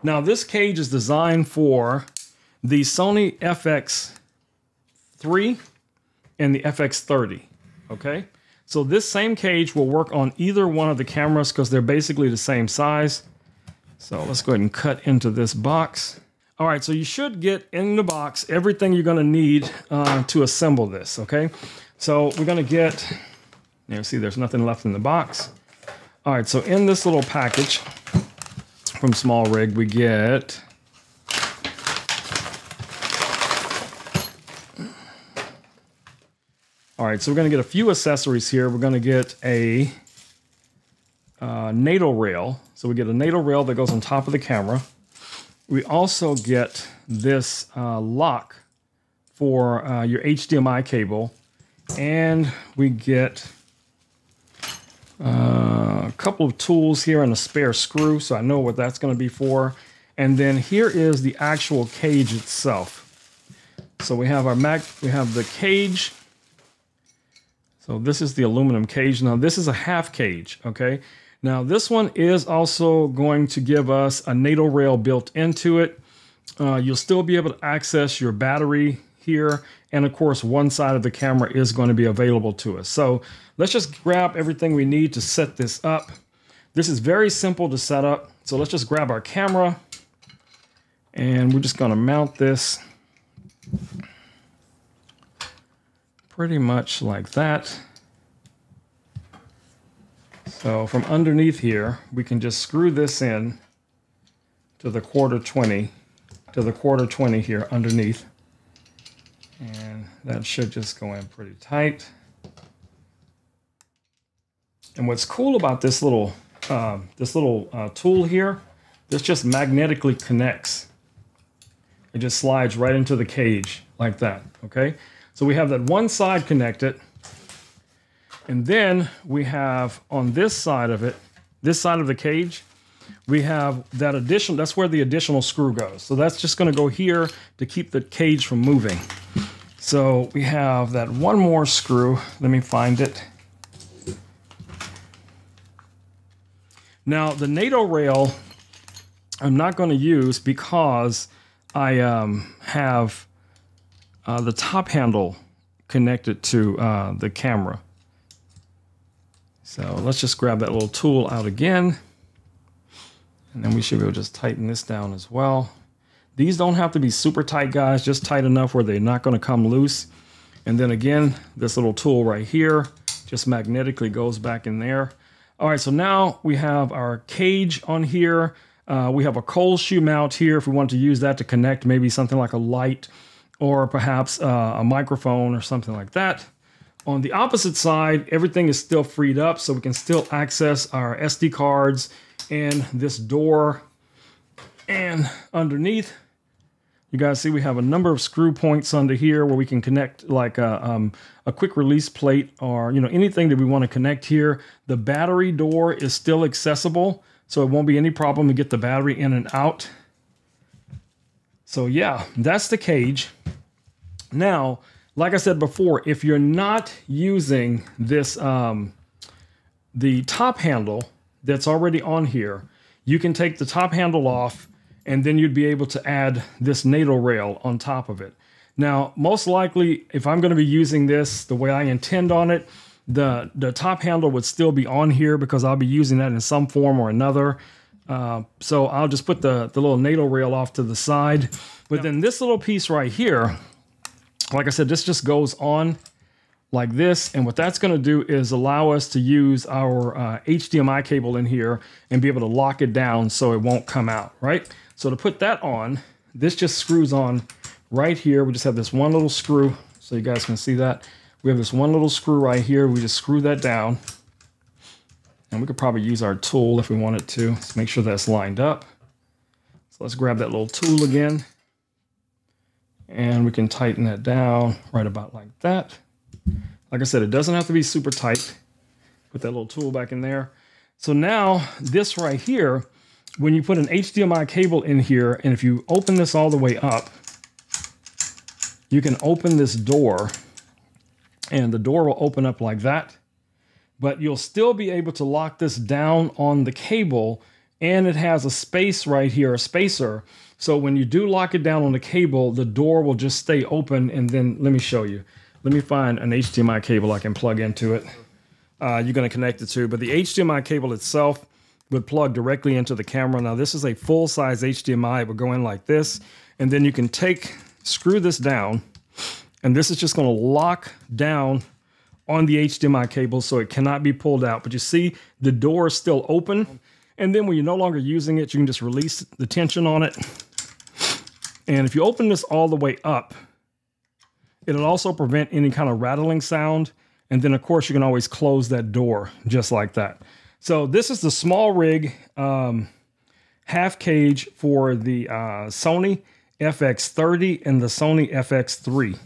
Now this cage is designed for the Sony FX3 and the FX30, okay? So this same cage will work on either one of the cameras because they're basically the same size. So let's go ahead and cut into this box. All right, so you should get in the box everything you're gonna need to assemble this, okay? So we're gonna get, see there's nothing left in the box. All right, so in this little package from SMALLRIG, we get all right, so we're going to get a few accessories here. We're going to get a NATO rail. So we get a NATO rail that goes on top of the camera. We also get this lock for your HDMI cable. And we get a couple of tools here and a spare screw. So I know what that's going to be for. And then here is the actual cage itself. So we have we have the cage. So this is the aluminum cage. Now this is a half cage, okay? Now this one is also going to give us a NATO rail built into it. You'll still be able to access your battery here. And of course, one side of the camera is going to be available to us. So let's just grab everything we need to set this up. This is very simple to set up. So let's just grab our camera and we're just going to mount this pretty much like that. So from underneath here, we can just screw this in to the quarter 20 here underneath. And that should just go in pretty tight. And what's cool about this little tool here, this just magnetically connects. It just slides right into the cage like that, okay? So we have that one side connected, and then we have on this side of it, this side of the cage, we have that additional, that's where the additional screw goes. So that's just gonna go here to keep the cage from moving. So we have that one more screw. Let me find it. Now the NATO rail, I'm not gonna use because I have the top handle connected to the camera. So let's just grab that little tool out again. And then we should be able to just tighten this down as well. These don't have to be super tight, guys, just tight enough where they're not going to come loose. And then again, this little tool right here just magnetically goes back in there. All right, so now we have our cage on here. We have a cold shoe mount here if we want to use that to connect maybe something like a light or perhaps a microphone or something like that. On the opposite side, everything is still freed up, so we can still access our SD cards and this door. And underneath, you guys see we have a number of screw points under here where we can connect like a quick release plate or anything that we want to connect here. The battery door is still accessible, so it won't be any problem to get the battery in and out. So yeah, that's the cage. Now, like I said before, if you're not using this, the top handle that's already on here, you can take the top handle off and then you'd be able to add this NATO rail on top of it. Now, most likely, if I'm going to be using this the way I intend on it, the top handle would still be on here because I'll be using that in some form or another. So I'll just put the little NATO rail off to the side. But then this little piece right here, like I said, this just goes on like this. And what that's going to do is allow us to use our HDMI cable in here and be able to lock it down so it won't come out, right? So to put that on, this just screws on right here. We just have this one little screw so you guys can see that. We have this one little screw right here. We just screw that down. And we could probably use our tool if we wanted to. Let's make sure that's lined up. So let's grab that little tool again. And we can tighten that down right about like that. Like I said, it doesn't have to be super tight. Put that little tool back in there. So now this right here, when you put an HDMI cable in here, and if you open this all the way up, you can open this door and the door will open up like that. But you'll still be able to lock this down on the cable and it has a space right here, a spacer. So when you do lock it down on the cable, the door will just stay open. And then let me show you. Let me find an HDMI cable I can plug into it. You're going to connect it to, but the HDMI cable itself would plug directly into the camera. Now this is a full-size HDMI. It would go in like this, and then you can screw this down, and this is just going to lock down on the HDMI cable so it cannot be pulled out. But you see the door is still open, and then when you're no longer using it, you can just release the tension on it. And if you open this all the way up, it'll also prevent any kind of rattling sound. And then of course you can always close that door just like that. So this is the SMALLRIG half cage for the Sony FX30 and the Sony FX3.